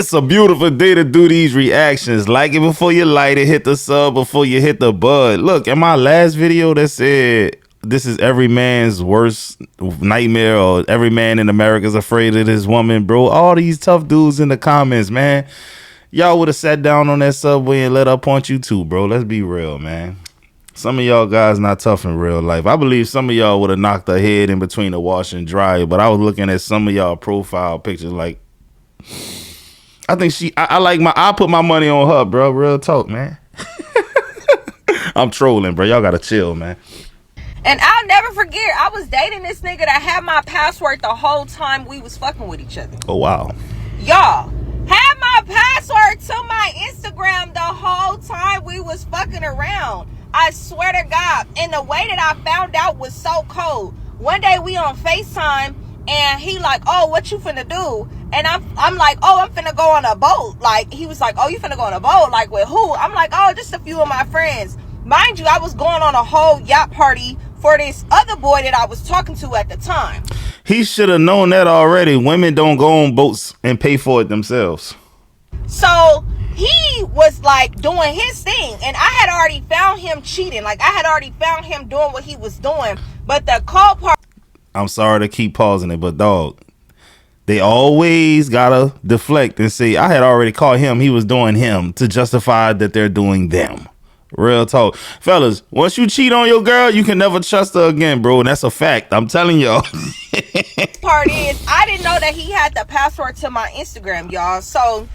It's a beautiful day to do these reactions. Like it before you light it, hit the sub before you hit the bud. Look, in my last video that said this is every man's worst nightmare, or every man in America is afraid of his woman, bro. All these tough dudes in the comments, man. Y'all would have sat down on that subway and let her point you too, bro. Let's be real, man. Some of y'all guys not tough in real life. I believe some of y'all would have knocked her head in between the wash and dryer, but I was looking at some of y'all profile pictures like, I think I put my money on her, bro. Real talk, man. I'm trolling, bro. Y'all gotta chill, man. And I'll never forget, I was dating this nigga that had my password the whole time we was fucking with each other. Oh, wow. Y'all, had my password to my Instagram the whole time we was fucking around. I swear to God. And the way that I found out was so cold. One day we on FaceTime and he like, oh, what you finna do? And I'm like, oh, I'm finna go on a boat. Like, he was like, oh, you finna go on a boat? Like, with who? I'm like, oh, just a few of my friends. Mind you, I was going on a whole yacht party for this other boy that I was talking to at the time. He should have known that already. Women don't go on boats and pay for it themselves. So he was like doing his thing, and I had already found him cheating. Like, I had already found him doing what he was doing. But the cold part, I'm sorry to keep pausing it, but dog, they always gotta deflect and say, I had already caught him. He was doing him to justify that they're doing them. Real talk. Fellas, once you cheat on your girl, you can never trust her again, bro. And that's a fact. I'm telling y'all. Part is, I didn't know that he had the password to my Instagram, y'all. So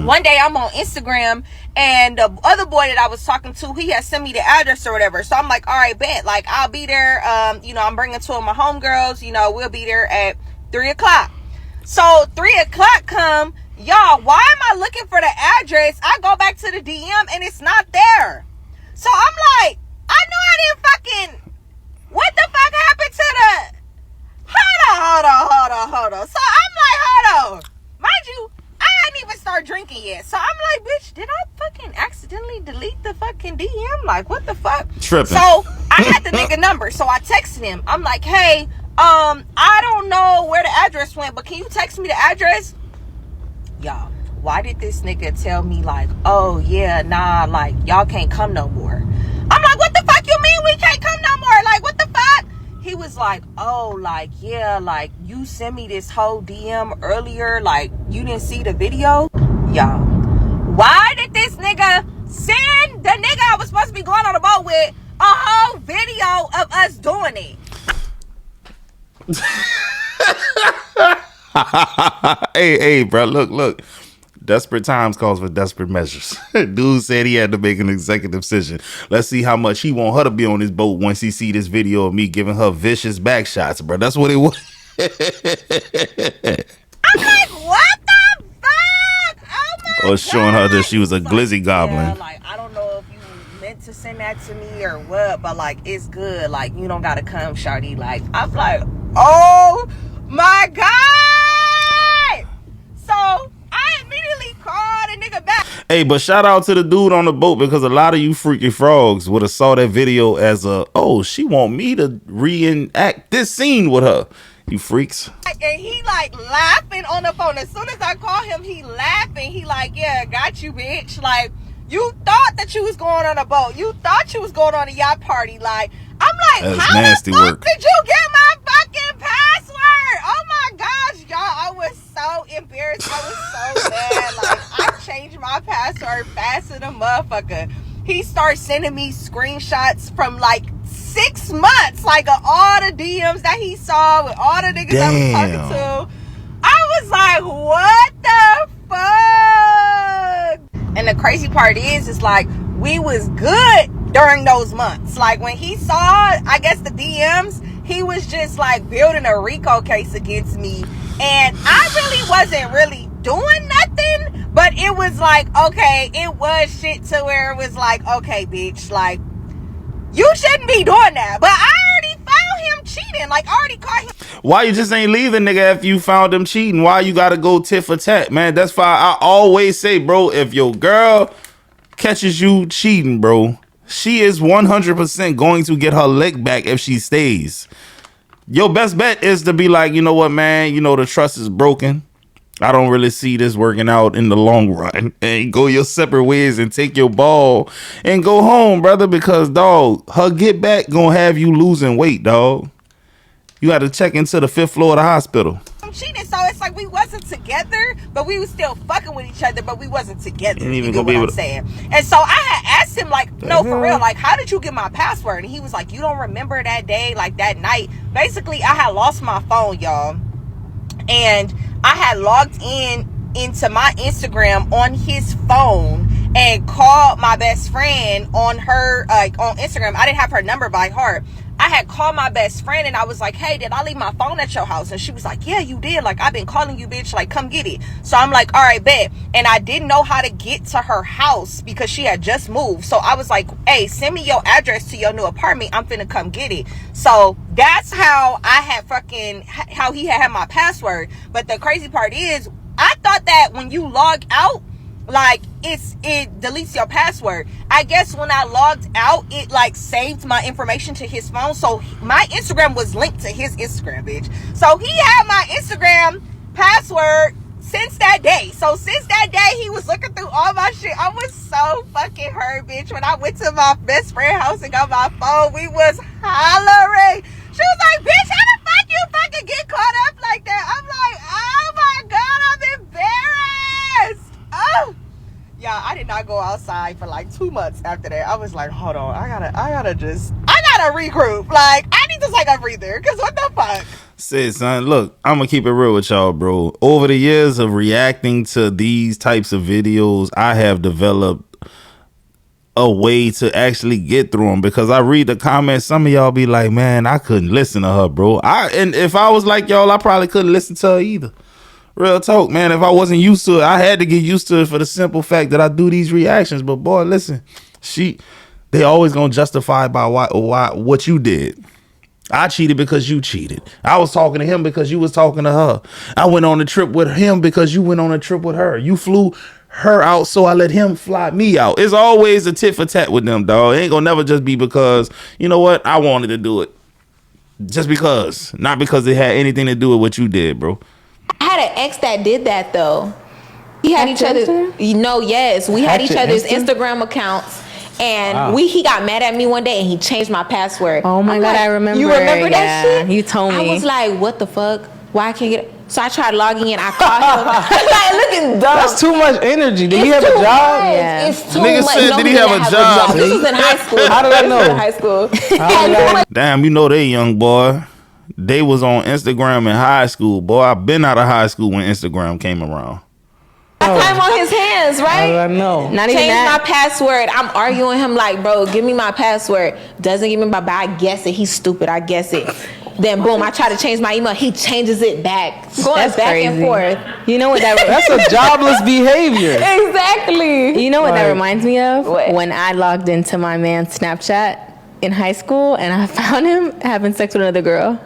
one day I'm on Instagram, and the other boy that I was talking to, he had sent me the address or whatever. So I'm like, all right, bet. Like, I'll be there. You know, I'm bringing two of my homegirls. You know, we'll be there at 3 o'clock. So 3 o'clock come. Y'all, why am I looking for the address? I go back to the DM and it's not there. So I'm like, I know I didn't fucking, what the fuck happened to the, hold on. So I'm like, hold on. Mind you, I hadn't even started drinking yet. So I'm like, bitch, did I fucking accidentally delete the fucking DM? Like, what the fuck? Tripping. So I had the nigga number. So I texted him. I'm like, hey, I don't know where the address went, but can you text me the address? Y'all, why did this nigga tell me like, oh yeah, nah, like y'all can't come no more? I'm like, what the fuck you mean we can't come no more? Like, what the fuck? He was like, oh, like, yeah, like you sent me this whole DM earlier, like you didn't see the video. Y'all, why did this nigga send the nigga I was supposed to be going on a boat with a whole video of us doing it? Hey, bro, look. Desperate times calls for desperate measures. Dude said he had to make an executive decision. Let's see how much he want her to be on his boat once he see this video of me giving her vicious back shots, bro. That's what it was. I'm like, what the fuck? Oh my Or showing her that she was a glizzy goblin. Yeah, like, I don't know if you meant to send that to me or what, but like, it's good. Like, you don't gotta come, shawty. Like, I'm like, oh my God. So I immediately called a nigga back. Hey, but shout out to the dude on the boat, because a lot of you freaky frogs would have saw that video as a, oh, she want me to reenact this scene with her. You freaks. And he like laughing on the phone. As soon as I call him, he laughing. He like, yeah, got you, bitch. Like, you thought that you was going on a boat. You thought you was going on a yacht party. Like, I'm like, that's how nasty the fuck work. did you get my fucking password? Oh my gosh, y'all. I was so embarrassed. I was so mad. Like, I changed my password fast as a motherfucker. He started sending me screenshots from like 6 months, like of all the DMs that he saw with all the niggas I was talking to. I was like, what the fuck? And the crazy part is like, we was good during those months. Like, when he saw, I guess, the DMs, he was just like building a RICO case against me. And I really wasn't really doing nothing, but it was like, okay, it was shit to where it was like, okay, bitch, like, you shouldn't be doing that. But I already found him cheating. Like, I already caught him. Why you just ain't leaving, nigga, if you found him cheating? Why you gotta go tit for tat, man? That's why I always say, bro, if your girl catches you cheating, bro, she is 100% going to get her lick back if she stays. Your best bet is to be like, you know what, man, you know, the trust is broken. I don't really see this working out in the long run. And go your separate ways and take your ball and go home, brother, because, dog, her get back gonna have you losing weight, dog. You got to check into the 5th floor of the hospital. I'm cheating, so it's like we wasn't together, but we was still fucking with each other, but we wasn't together. Ain't even you get gonna what be I'm saying? And so I had asked him, like, no, for real, like, how did you get my password? And he was like, you don't remember that day, like that night. Basically, I had lost my phone, y'all, and I had logged into my Instagram on his phone and called my best friend on her, like, on Instagram. I didn't have her number by heart. I had called my best friend and I was like, hey, did I leave my phone at your house? And she was like, yeah, you did. Like, I've been calling you, bitch. Like, come get it. So I'm like, all right, bet. And I didn't know how to get to her house because she had just moved. So I was like, hey, send me your address to your new apartment. I'm finna come get it. So that's how I had how he had my password. But the crazy part is, I thought that when you log out, like, it deletes your password. I guess when I logged out, it like saved my information to his phone. So my Instagram was linked to his Instagram, bitch. So he had my Instagram password since that day. So since that day, he was looking through all my shit. I was so fucking hurt, bitch. When I went to my best friend's house and got my phone, we was hollering. She was like, bitch, how the fuck you fucking get caught up like that? I'm like, oh my God, I'm embarrassed. Oh, yeah, I did not go outside for like 2 months after that. I was like, hold on, I gotta regroup. Like, I need to take a breather, because what the fuck? Said, son, look, I'm gonna keep it real with y'all, bro. Over the years of reacting to these types of videos, I have developed a way to actually get through them, because I read the comments. Some of y'all be like, man, I couldn't listen to her, bro. And if I was like y'all, I probably couldn't listen to her either. Real talk, man. If I wasn't used to it, I had to get used to it for the simple fact that I do these reactions. But boy, listen, they always gonna justify by what you did. I cheated because you cheated. I was talking to him because you was talking to her. I went on a trip with him because you went on a trip with her. You flew her out, so I let him fly me out. It's always a tit for tat with them, dog. It ain't gonna never just be because, you know what, I wanted to do it. Just because. Not because it had anything to do with what you did, bro. I had an ex that did that though. He had each other's, yes. We had each other's Instagram accounts. And he got mad at me one day and he changed my password. Oh my God, like, I remember. You remember that shit? You told me. I was like, what the fuck? Why I can't get it? So I tried logging in. I called him. Like, looking dumb. That's too much energy. Did he have a job? Yeah. It's too Nigga much. said, No, did he didn't have a job? This was in high school. How did I know? This was in high school. Damn, you know they young boy. They was on Instagram in high school. Boy, I've been out of high school when Instagram came around. Time on his hands, right? How did I know? Not even Change that. my password. I'm arguing him like, bro, give me my password. Doesn't give me my, but I guess it. He's stupid. I guess it. Then boom, I try to change my email. He changes it back. Going That's back crazy. and forth. You know what that? That's a jobless behavior. Exactly. You know what that Right. reminds me of? What? When I logged into my man's Snapchat in high school and I found him having sex with another girl.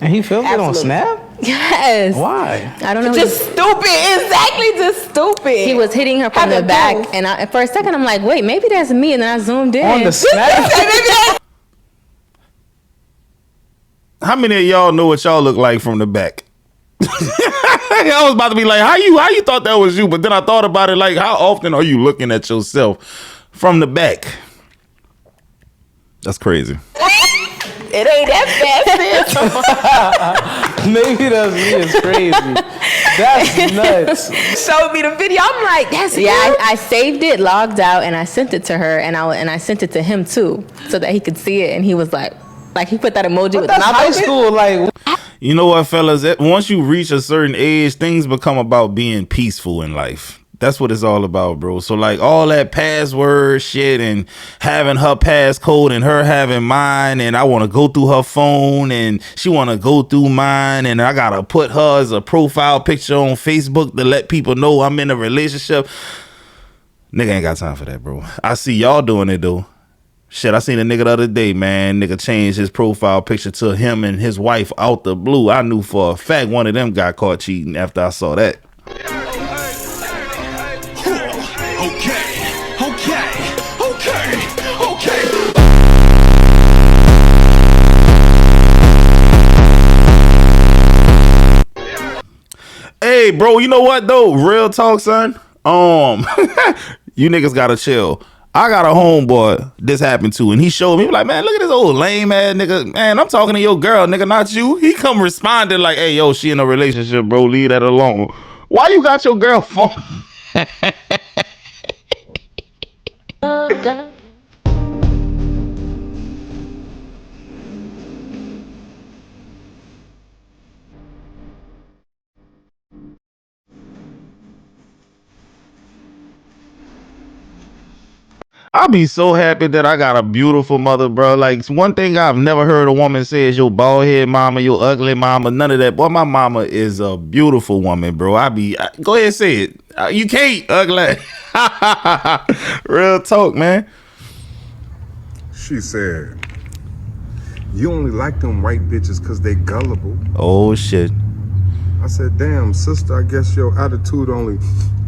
And he filmed it on Absolutely. Snap? Yes. Why? I don't know. Just stupid. Exactly. Just stupid. He was hitting her from Have the a back, proof. and for a second I'm like, wait, maybe that's me, and then I zoomed in. On the Snap? How many of y'all know what y'all look like from the back? I was about to be like, how you thought that was you? But then I thought about it, like, how often are you looking at yourself from the back? That's crazy. It ain't that fast. Maybe that's me. It's crazy. That's nuts. Showed me the video. I'm like, that's Yeah, him? I saved it, logged out, and I sent it to her, and I sent it to him too, so that he could see it, and he was like he put that emoji with the That's mouth high open. school. Like, You know what, fellas? Once you reach a certain age, things become about being peaceful in life. That's what it's all about, bro. So like all that password shit and having her passcode and her having mine, and I want to go through her phone and she want to go through mine, and I got to put her as a profile picture on Facebook to let people know I'm in a relationship. Nigga ain't got time for that, bro. I see y'all doing it though. Shit, I seen a nigga the other day, man. Nigga changed his profile picture to him and his wife out the blue. I knew for a fact one of them got caught cheating after I saw that. Hey, Hey, bro, you know what though? Real talk, son. You niggas gotta chill. I got a homeboy this happened to, and he showed me like, man, look at this old lame ass nigga. Man, I'm talking to your girl, nigga, not you. He come responding like, hey, yo, she in a relationship, bro. Leave that alone. Why you got your girl phone? I be so happy that I got a beautiful mother, bro. Like, one thing I've never heard a woman say is your bald head mama, your ugly mama, none of that. Boy, my mama is a beautiful woman, bro. Go ahead and say it. You can't, ugly. Real talk, man. She said, you only like them white bitches because they gullible. Oh, shit. I said, damn, sister, I guess your attitude only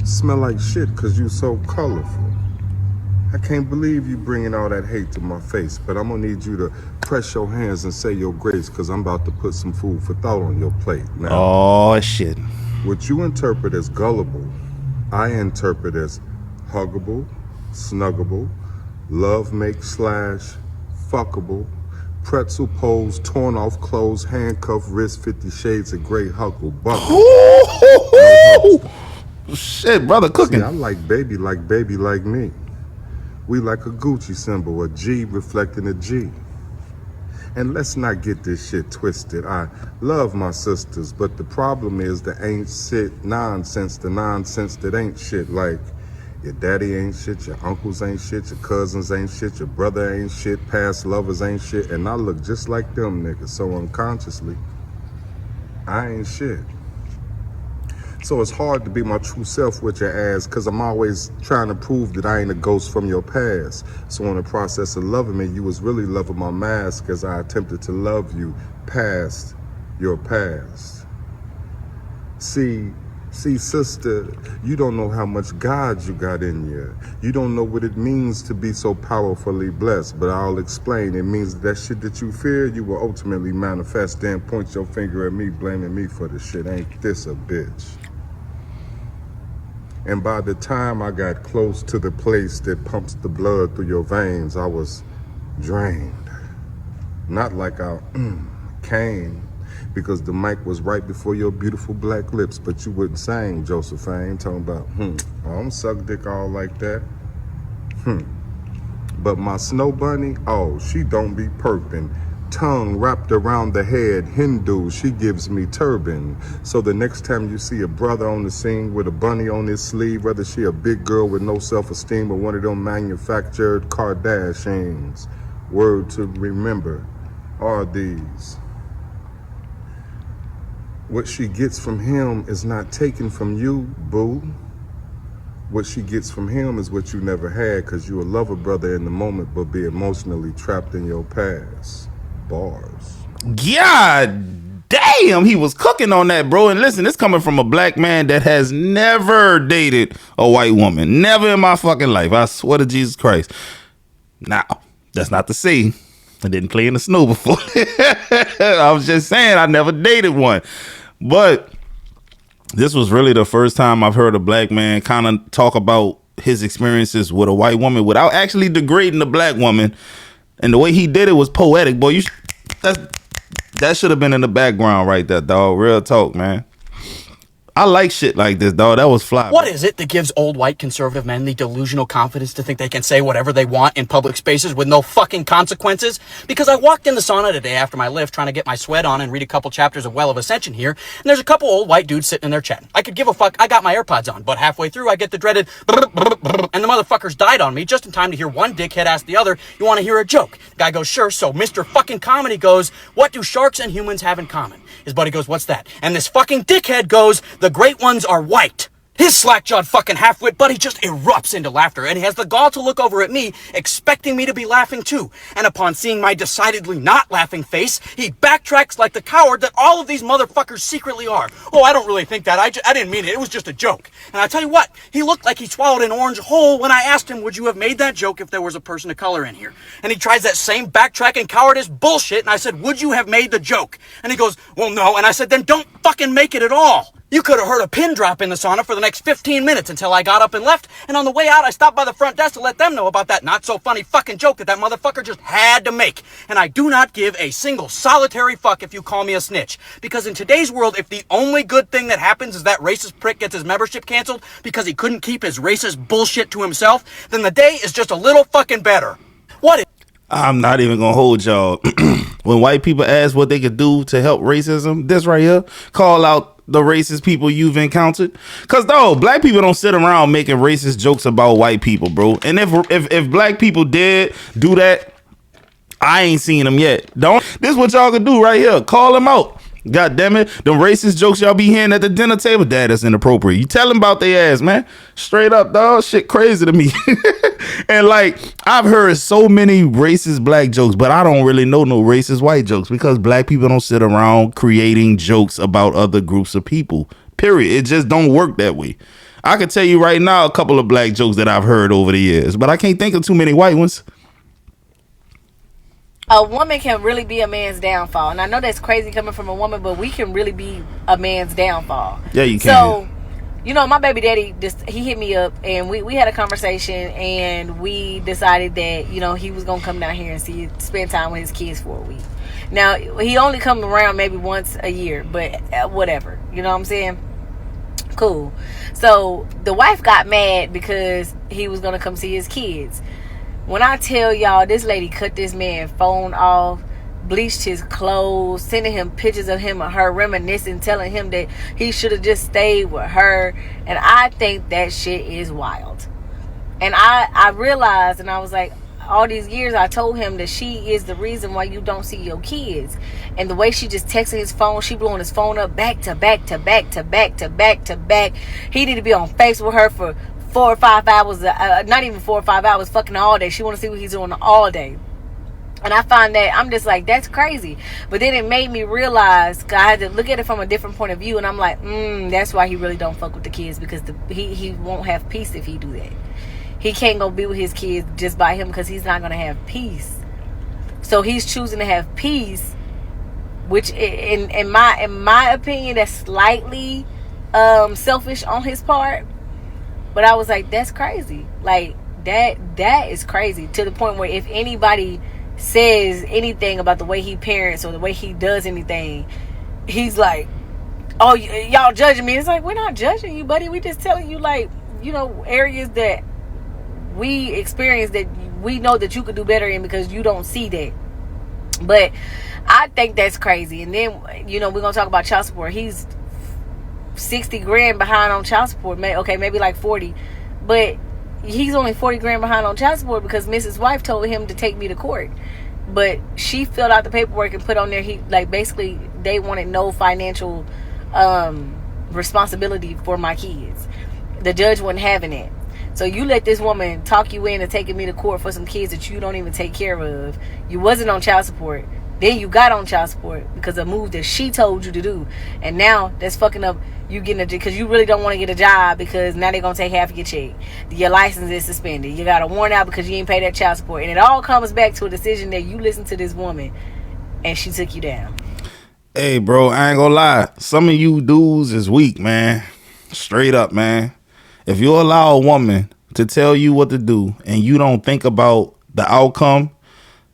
smell like shit because you so colorful. I can't believe you bringing all that hate to my face, but I'm gonna need you to press your hands and say your grace because I'm about to put some food for thought on your plate. Now, oh, shit. what you interpret as gullible, I interpret as huggable, snuggable, love make / fuckable, pretzel pose, torn off clothes, handcuff wrist, 50 shades of gray huckle buckle. Shit, brother, cooking. See, I like baby like me. We like a Gucci symbol, a G reflecting a G. And let's not get this shit twisted. I love my sisters, but the problem is the ain't shit nonsense, the nonsense that ain't shit. Like, your daddy ain't shit, your uncles ain't shit, your cousins ain't shit, your brother ain't shit, past lovers ain't shit, and I look just like them niggas, so unconsciously, I ain't shit. So it's hard to be my true self with your ass because I'm always trying to prove that I ain't a ghost from your past. So in the process of loving me, you was really loving my mask as I attempted to love you past your past. See, sister, you don't know how much God you got in you. You don't know what it means to be so powerfully blessed, but I'll explain. It means that shit that you fear, you will ultimately manifest. Then point your finger at me, blaming me for the shit. Ain't this a bitch? And by the time I got close to the place that pumps the blood through your veins, I was drained. Not like I came, because the mic was right before your beautiful black lips, but you wouldn't sing, Josephine, talking about, I don't suck dick all like that. But my snow bunny, oh, she don't be perping. Tongue wrapped around the head, Hindu, she gives me turban. So the next time you see a brother on the scene with a bunny on his sleeve, whether she a big girl with no self-esteem or one of them manufactured Kardashians, word to remember are these. What she gets from him is not taken from you, boo. What she gets from him is what you never had, because you a lover brother in the moment but be emotionally trapped in your past. Bars. God damn, he was cooking on that, bro. And listen, this coming from a black man that has never dated a white woman. Never in my fucking life. I swear to Jesus Christ. Now, that's not to say I didn't play in the snow before. I was just saying I never dated one. But this was really the first time I've heard a black man kind of talk about his experiences with a white woman without actually degrading the black woman. And the way he did it was poetic, boy. That should have been in the background right there, dog. Real talk, man. I like shit like this, dog. That was fly. What is it that gives old white conservative men the delusional confidence to think they can say whatever they want in public spaces with no fucking consequences? Because I walked in the sauna today after my lift trying to get my sweat on and read a couple chapters of Well of Ascension here, and there's a couple old white dudes sitting in there chatting. I could give a fuck. I got my AirPods on, but halfway through I get the dreaded and the motherfuckers died on me just in time to hear one dickhead ask the other, you want to hear a joke? The guy goes, sure. So Mr. fucking Comedy goes, what do sharks and humans have in common? His buddy goes, what's that? And this fucking dickhead goes, the great ones are white. His slack-jawed fucking half-wit buddy just erupts into laughter, and he has the gall to look over at me, expecting me to be laughing too. And upon seeing my decidedly not laughing face, he backtracks like the coward that all of these motherfuckers secretly are. Oh, I don't really think that. I didn't mean it. It was just a joke. And I tell you what, he looked like he swallowed an orange whole when I asked him, would you have made that joke if there was a person of color in here? And he tries that same backtracking cowardice bullshit, and I said, would you have made the joke? And he goes, well, no. And I said, then don't fucking make it at all. You could have heard a pin drop in the sauna for the next 15 minutes until I got up and left, and on the way out I stopped by the front desk to let them know about that not-so-funny fucking joke that motherfucker just had to make. And I do not give a single solitary fuck if you call me a snitch. Because in today's world, if the only good thing that happens is that racist prick gets his membership canceled because he couldn't keep his racist bullshit to himself, then the day is just a little fucking better. What is... I'm not even gonna hold y'all. When white people ask what they could do to help racism, this right here, call out the racist people you've encountered. Cause no, black people don't sit around making racist jokes about white people, bro. And if black people did do that, I ain't seen them yet. This is what y'all can do right here. Call them out. God damn it. Them racist jokes y'all be hearing at the dinner table, Dad, that's inappropriate. You tell them about their ass, man. Straight up, dog. Shit crazy to me. And like, I've heard so many racist black jokes, but I don't really know no racist white jokes because black people don't sit around creating jokes about other groups of people. Period. It just don't work that way. I can tell you right now a couple of black jokes that I've heard over the years, but I can't think of too many white ones. A woman can really be a man's downfall. And I know that's crazy coming from a woman, but we can really be a man's downfall. Yeah, you can. So, you know, my baby daddy, he hit me up and we had a conversation and we decided that, you know, he was going to come down here and spend time with his kids for a week. Now, he only comes around maybe once a year, but whatever. You know what I'm saying? Cool. So, the wife got mad because he was going to come see his kids. When I tell y'all, this lady cut this man phone off, bleached his clothes, sending him pictures of him and her reminiscing, telling him that he should have just stayed with her. And I think that shit is wild. And I realized, and I was like, all these years I told him that she is the reason why you don't see your kids. And the way she just texted his phone, she blowing his phone up back to back to back to back to back to back. He need to be on Facebook with her for 4 or 5 hours, not even 4 or 5 hours, fucking all day. She want to see what he's doing all day. And I find that, I'm just like, that's crazy. But then it made me realize, I had to look at it from a different point of view. And I'm like, that's why he really don't fuck with the kids. Because he won't have peace if he do that. He can't go be with his kids just by him because he's not going to have peace. So he's choosing to have peace, which in my opinion, that's slightly selfish on his part. But I was like, that's crazy. Like, that is crazy. To the point where if anybody says anything about the way he parents or the way he does anything, he's like, oh, y'all judging me. It's like, we're not judging you, buddy. We just telling you, like, you know, areas that we experience that we know that you could do better in because you don't see that. But I think that's crazy. And then, you know, we're going to talk about child support. He's 60 grand behind on child support. Okay, maybe like 40, but he's only 40 grand behind on child support because Mrs. Wife told him to take me to court. But she filled out the paperwork and put on there, he like basically they wanted no financial responsibility for my kids. The judge wasn't having it. So you let this woman talk you into taking me to court for some kids that you don't even take care of. You wasn't on child support. Then you got on child support because of a move that she told you to do. And now that's fucking up you getting a, because you really don't want to get a job because now they're going to take half of your check. Your license is suspended. You got a warrant out because you ain't paid that child support. And it all comes back to a decision that you listened to this woman and she took you down. Hey, bro, I ain't gonna lie. Some of you dudes is weak, man. Straight up, man. If you allow a woman to tell you what to do and you don't think about the outcome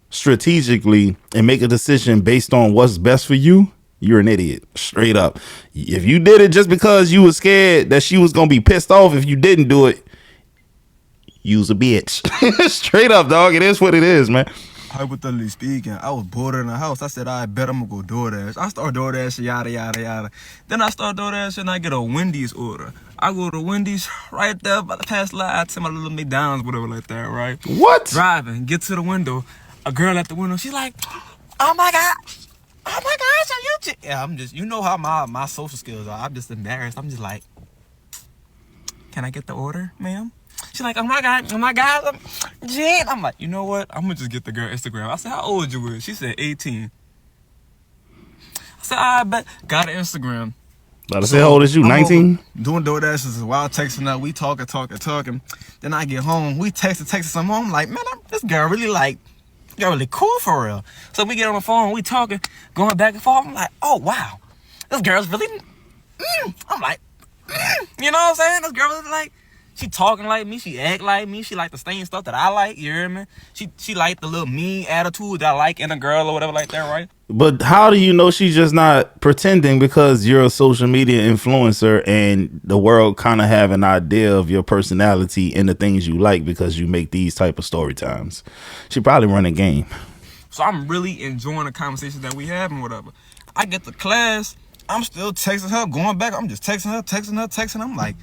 strategically and make a decision based on what's best for you, you're an idiot. Straight up. If you did it just because you were scared that she was gonna be pissed off if you didn't do it, you's a bitch. Straight up, dog. It is what it is, man. Hypothetically speaking, I was bored in the house. I said, I bet I'm gonna go DoorDash. I start DoorDash, yada, yada, yada. Then I start DoorDash and I get a Wendy's order. I go to Wendy's right there by the past light to my little McDonald's, whatever like that, right? What? Driving, get to the window. A girl at the window, she's like, oh my gosh, are you? Yeah, I'm just, you know how my social skills are. I'm just embarrassed. I'm just like, can I get the order, ma'am? She's like, oh my God, Jen. I'm like, you know what? I'm gonna just get the girl Instagram. I said, how old you is? She said 18. I said, I bet. Got an Instagram. About to say, how old is you? 19? Doing DoorDashes while texting up. We talking. Then I get home. We texting some more. I'm like, man, this girl really cool for real. So we get on the phone. We talking, going back and forth. I'm like, oh wow, this girl's really I'm like, you know what I'm saying? This girl was like, she talking like me, she act like me, she like the same stuff that I like, you hear me? She like the little mean attitude that I like in a girl or whatever like that, right? But how do you know she's just not pretending because you're a social media influencer and the world kind of have an idea of your personality and the things you like because you make these type of story times? She probably run a game. So I'm really enjoying the conversations that we have and whatever. I get to class, I'm still texting her, going back, I'm just texting her. I'm like,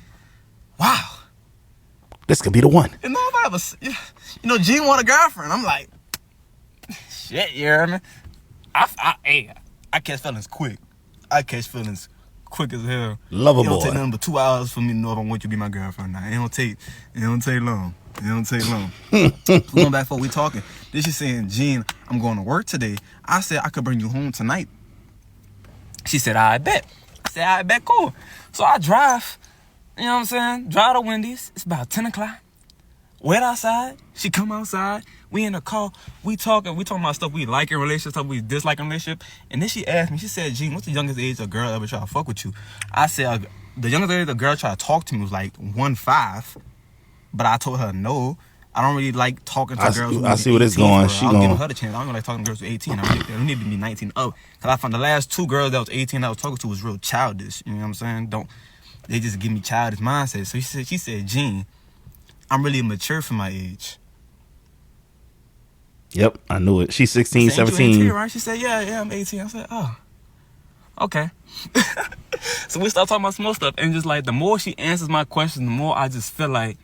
wow. This could be the one. You know, if I ever, you know, G want a girlfriend. I'm like, shit, you hear me? I catch feelings quick. I catch feelings quick as hell. Lover boy. It don't boy. take nothing but 2 hours for me to know if I want you to be my girlfriend now. It don't take long. Going back for we talking. Then she saying, Gene, I'm going to work today. I said I could bring you home tonight. She said, I bet. I said, I bet, cool. So I drive, you know what I'm saying? Drive to Wendy's. It's about 10 o'clock. Wait outside. She come outside. We in the car. We talking about stuff we like in relationships, stuff we dislike in relationship. And then she asked me, she said, Gene, what's the youngest age a girl ever try to fuck with you? I said, the youngest age a girl tried to talk to me was like 1.5. But I told her no. I don't really like talking to girls. I see where it's going. I'll give her the chance. I don't like talking to girls who 18. I need to be 19 up. Cause I found the last 2 girls that was 18 that I was talking to was real childish. You know what I'm saying? They just give me childish mindset. So she said, Gene, I'm really mature for my age. Yep, I knew it. She's 16, said, 17. 18, right? She said, yeah, I'm 18. I said, oh, okay. So we start talking about small stuff. And just like the more she answers my questions, the more I just feel like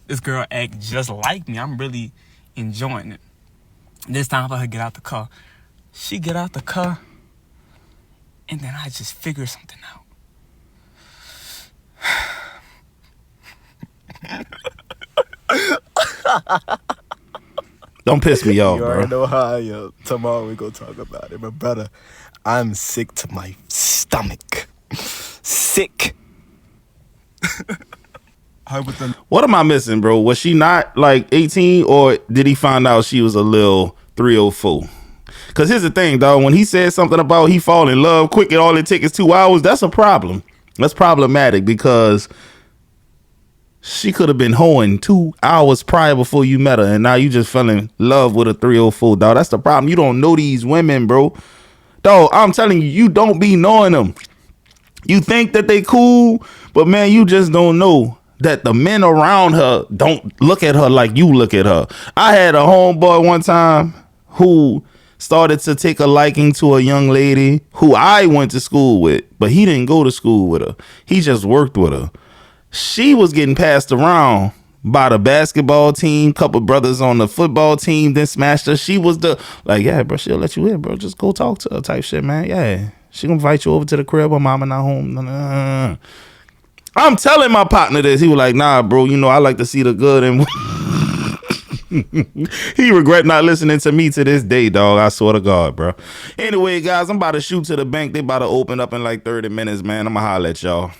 this girl act just like me. I'm really enjoying it. This time for her to get out the car. She get out the car, and then I just figure something out. Don't piss me off, You bro. already know how I am. Tomorrow we gonna talk about it. But brother, I'm sick to my stomach. Sick. What am I missing, bro? Was she not like 18 or did he find out she was a little 304? Because here's the thing, dog. When he said something about he fall in love quick and all it takes is 2 hours, that's a problem. That's problematic because she could have been hoeing 2 hours prior before you met her, and now you just fell in love with a 304, dog. That's the problem. You don't know these women, bro. Dog, I'm telling you, you don't be knowing them. You think that they cool, but man, you just don't know that the men around her don't look at her like you look at her. I had a homeboy one time who started to take a liking to a young lady who I went to school with, but he didn't go to school with her. He just worked with her. She was getting passed around by the basketball team, couple brothers on the football team, then smashed her. She was the, like, yeah, bro, she'll let you in, bro. Just go talk to her type shit, man. Yeah. She gonna invite you over to the crib when mama not home. I'm telling my partner this. He was like, nah, bro, you know, I like to see the good. And he regret not listening to me to this day, dog. I swear to God, bro. Anyway, guys, I'm about to shoot to the bank. They about to open up in like 30 minutes, man. I'm gonna holler at y'all.